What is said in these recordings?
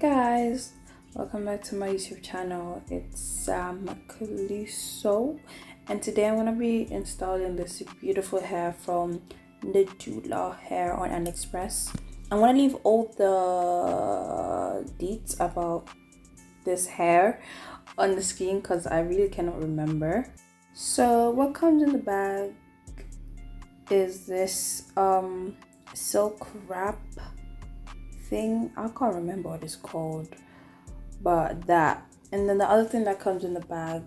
Guys, welcome back to my YouTube channel. It's Samkeliso, and today I'm gonna be installing this beautiful hair from Nadula Hair on AliExpress. I'm gonna leave all the deets about this hair on the screen because I really cannot remember. So what comes in the bag is this silk wrap thing. I can't remember what it's called, but that. And then the other thing that comes in the bag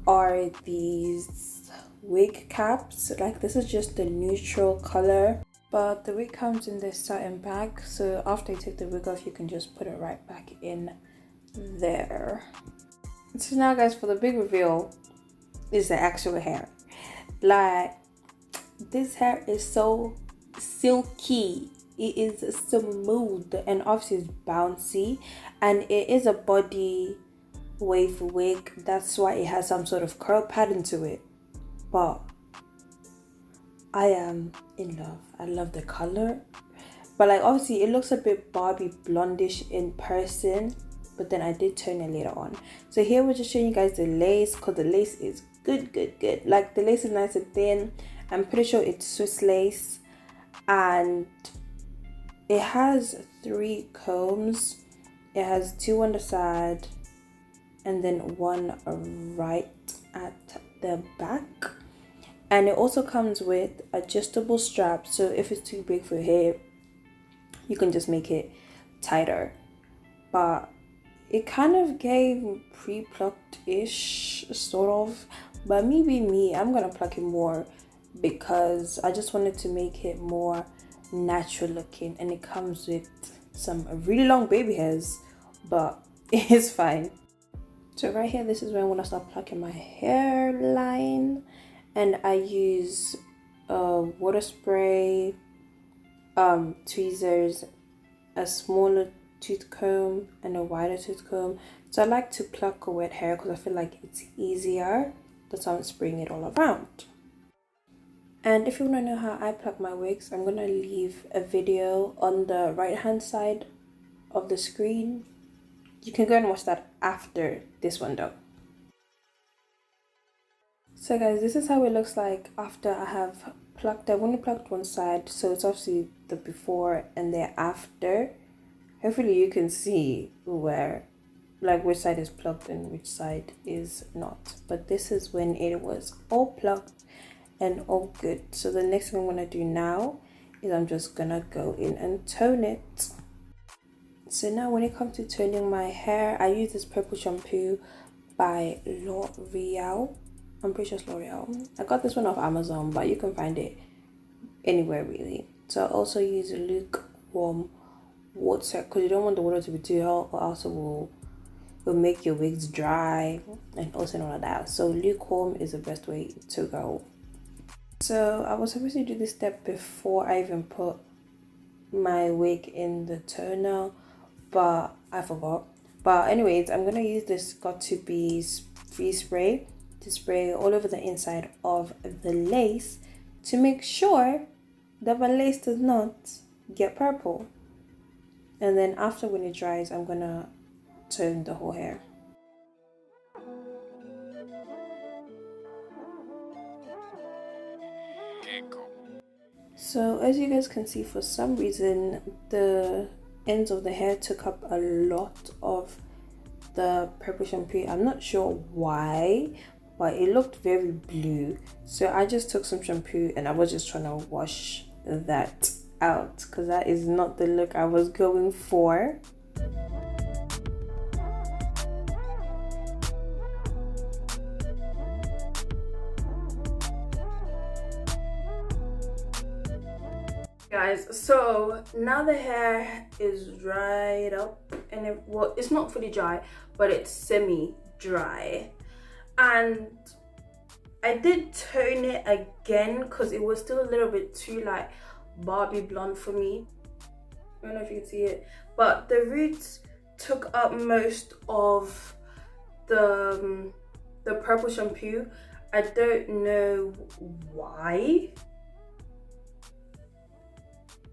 are these wig caps. Like, this is just the neutral color, but the wig comes in this satin bag, so after you take the wig off you can just put it right back in there. So now guys, for the big reveal is the actual hair. Like, this hair is so silky. It is smooth and obviously it's bouncy, and it is a body wave wig. That's why it has some sort of curl pattern to it. But I am in love. I love the color, but like obviously it looks a bit Barbie blondish in person, but then I did tone it later on. So here we're just showing you guys the lace, because the lace is good. Like, the lace is nice and thin. I'm pretty sure it's Swiss lace, and it has 3 combs. It has 2 on the side and then 1 right at the back. And it also comes with adjustable straps, so if it's too big for your hair you can just make it tighter. But it kind of gave pre-plucked-ish, sort of. But me being me, I'm gonna pluck it more because I just wanted to make it more natural looking, and it comes with some really long baby hairs, but it's fine. So right here, this is when I want to start plucking my hairline, and I use water spray, tweezers, a smaller tooth comb and a wider tooth comb. So I like to pluck a wet hair because I feel like it's easier. That's why I'm spraying it all around. And if you want to know how I pluck my wigs, I'm going to leave a video on the right hand side of the screen. You can go and watch that after this one though. So guys, this is how it looks like after I have plucked. I've only plucked one side, so it's obviously the before and the after. Hopefully you can see where, like, which side is plucked and which side is not. But this is when it was all plucked and all good. So the next thing I'm gonna do now is I'm just gonna go in and tone it. So now when it comes to toning my hair, I use this purple shampoo by L'Oreal. I'm pretty sure it's L'Oreal. I got this one off Amazon, but you can find it anywhere really. So I also use lukewarm water because you don't want the water to be too hot, or else it will make your wigs dry and also all of that. So lukewarm is the best way to go. So I was supposed to do this step before I even put my wig in the toner, but I forgot. But anyways, I'm gonna use this Got2b free spray to spray all over the inside of the lace to make sure that my lace does not get purple. And then after, when it dries, I'm gonna tone the whole hair. So as you guys can see, for some reason the ends of the hair took up a lot of the purple shampoo. I'm not sure why, but it looked very blue. So I just took some shampoo and I was just trying to wash that out because that is not the look I was going for. Guys, so now the hair is dried up, and well, it's not fully dry, but it's semi-dry. And I did tone it again because it was still a little bit too like Barbie blonde for me. I don't know if you can see it, but the roots took up most of the purple shampoo. I don't know why.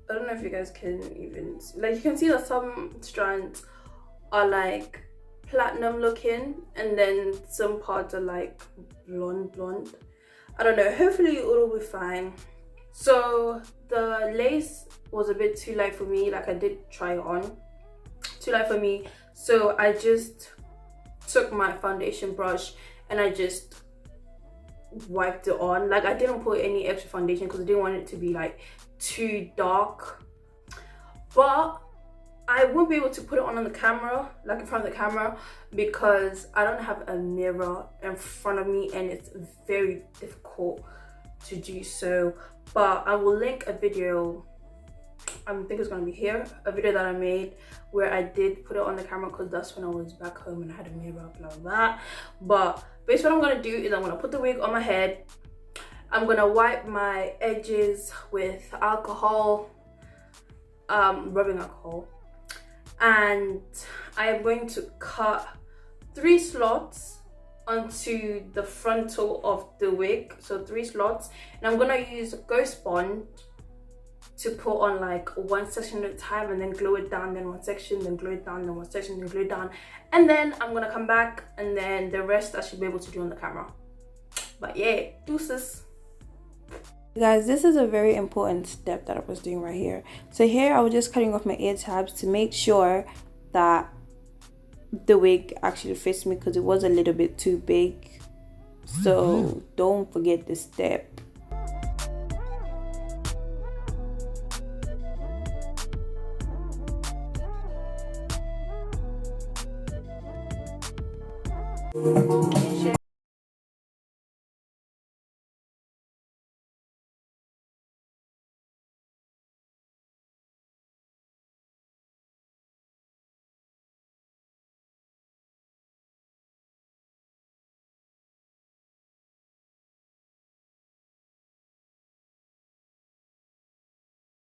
I don't know if you guys can even like, you can see that some strands are like platinum looking and then some parts are like blonde. I don't know, hopefully it will be fine. So the lace was a bit too light for me, like I did try it on, too light for me, so I just took my foundation brush and I just wiped it on. Like I didn't put any extra foundation because I didn't want it to be like too dark, but I won't be able to put it on the camera, like in front of the camera, because I don't have a mirror in front of me and it's very difficult to do so. But I will link a video, I think it's gonna be here, a video that I made where I did put it on the camera because that's when I was back home and I had a mirror, blah blah blah. But basically what I'm gonna do is I'm gonna put the wig on my head. I'm gonna wipe my edges with alcohol, rubbing alcohol, and I am going to cut 3 slots onto the frontal of the wig, so 3 slots, and I'm gonna use ghost bond to put on like one section at a time and then glue it down, then one section, then glue it down, then one section, then glue it down, and then I'm gonna come back and then the rest I should be able to do on the camera. But yeah, deuces. Guys, this is a very important step that I was doing right here. So here I was just cutting off my ear tabs to make sure that the wig actually fits me because it was a little bit too big. So don't forget this step.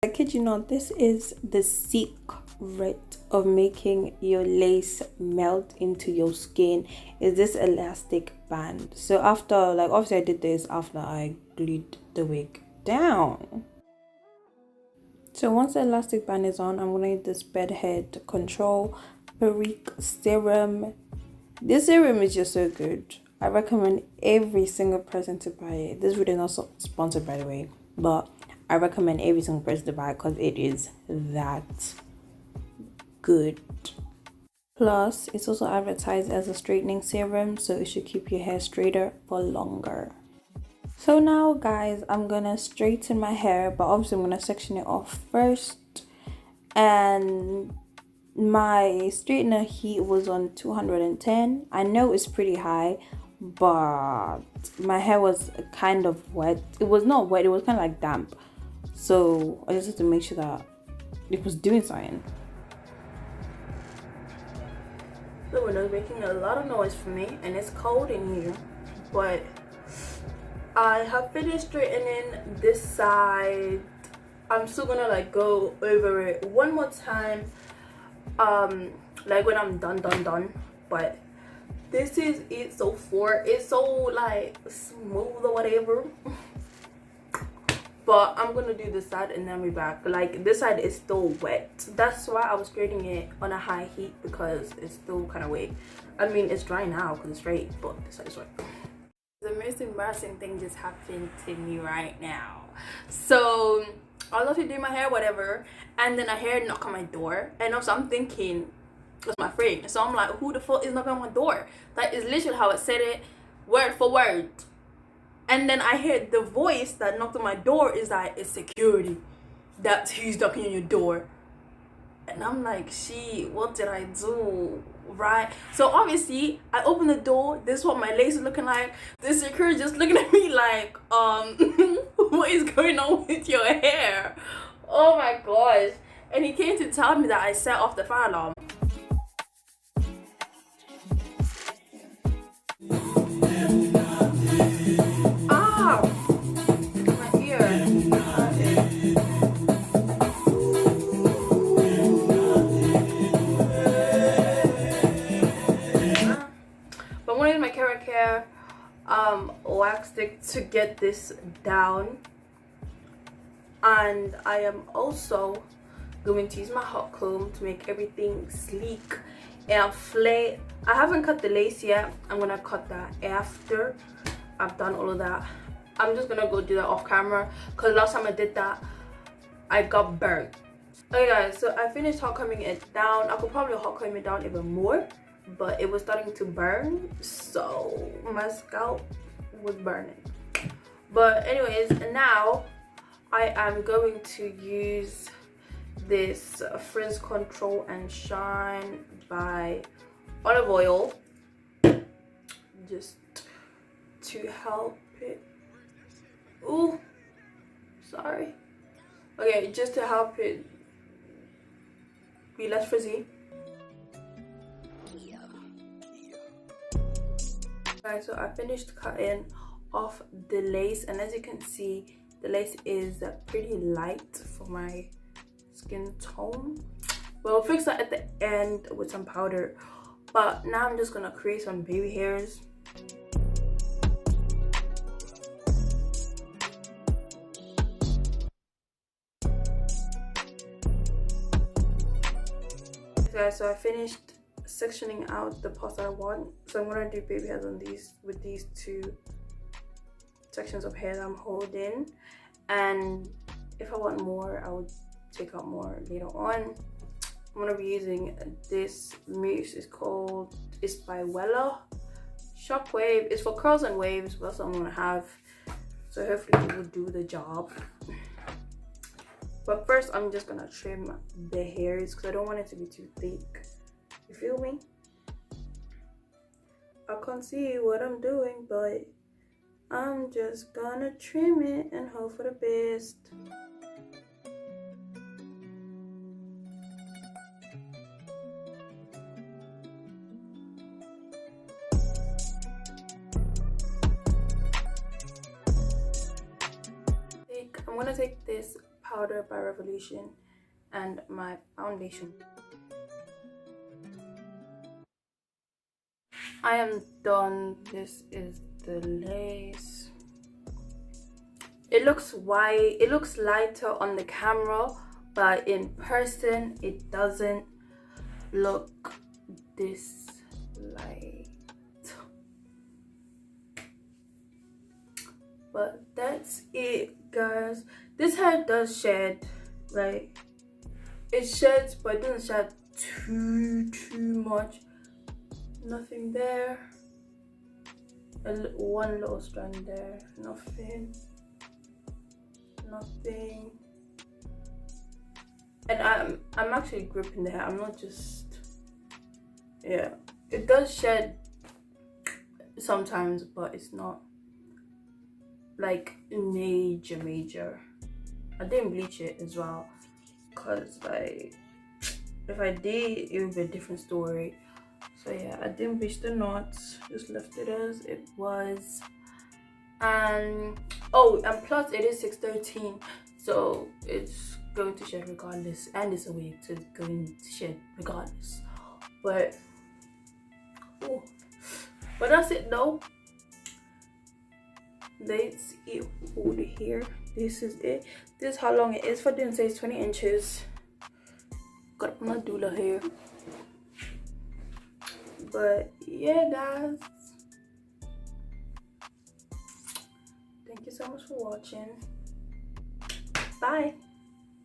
I kid you not, this is the secret of making your lace melt into your skin, is this elastic band. So after, like obviously I did this after I glued the wig down. So once the elastic band is on, I'm going to use this Bedhead Control Perique Serum. This serum is just so good. I recommend every single person to buy it. This video is not sponsored by the way, but I recommend every single person to buy it because it is that good. Plus, it's also advertised as a straightening serum, so it should keep your hair straighter for longer. So now guys, I'm gonna straighten my hair, but obviously I'm gonna section it off first. And my straightener heat was on 210. I know it's pretty high, but my hair was kind of wet. It was not wet, it was kind of like damp. So I just had to make sure that it was doing something. The window's making a lot of noise for me and it's cold in here, but I have finished straightening this side. I'm still gonna like go over it one more time, like when I'm done. But this is it so far. It's so like smooth or whatever. But I'm gonna do this side and then be back. Like this side is still wet. That's why I was straightening it on a high heat, because it's still kind of wet. I mean, it's dry now because it's straight, but this side is wet. The most embarrassing thing just happened to me right now. So I love to do my hair, whatever, and then I hear a knock on my door, and also I'm thinking it's my friend. So I'm like, who the fuck is knocking on my door? That is literally how it said it, word for word. And then I hear the voice that knocked on my door is like, it's security. That's who's knocking on your door. And I'm like, shit, what did I do? Right? So obviously I open the door. This is what my lace is looking like. The security just looking at me like, what is going on with your hair? Oh my gosh. And he came to tell me that I set off the fire alarm. Wax stick to get this down. and I am also going to use my hot comb to make everything sleek and flay. I haven't cut the lace yet. I'm gonna cut that after I've done all of that. I'm just gonna go do that off camera because last time I did that I got burnt. Okay guys, so I finished hot combing it down. I could probably hot comb it down even more, but it was starting to burn, so my scalp was burning. But anyways, now I am going to use this Frizz Control and Shine by Olive Oil just to help it. Ooh, sorry. Okay, just to help it be less frizzy. Guys, so I finished cutting off the lace, and as you can see, the lace is pretty light for my skin tone. We'll fix that at the end with some powder, but now I'm just gonna create some baby hairs. Guys, so I finished sectioning out the parts I want, so I'm gonna do baby hairs on these with these two sections of hair that I'm holding, and if I want more I would take out more later on. I'm gonna be using this mousse. It's by Wella Shockwave. It's for curls and waves, but that's what I'm gonna have, so hopefully it will do the job. But first I'm just gonna trim the hairs because I don't want it to be too thick. You feel me? I can't see what I'm doing, but I'm just gonna trim it and hope for the best. I'm gonna take this powder by Revolution and my foundation. I am done. This is the lace. It looks white, it looks lighter on the camera, but in person it doesn't look this light. But that's it, guys. This hair does shed, like it sheds, but it doesn't shed too much. Nothing there, one little strand there, nothing, and I'm actually gripping the hair. I'm not just, yeah, it does shed sometimes, but it's not like major. I didn't bleach it as well, because like if I did it would be a different story. So yeah, I didn't bleach the knots, just left it as it was. And oh, and plus it is 613, so it's going to shed regardless, and it's a wig, so it's going to shed regardless. But oh, but that's it though. Let's hold it here. This is it. This is how long it is. For didn't say it's 20 inches. Got my Nadula hair. But yeah, guys, thank you so much for watching. Bye.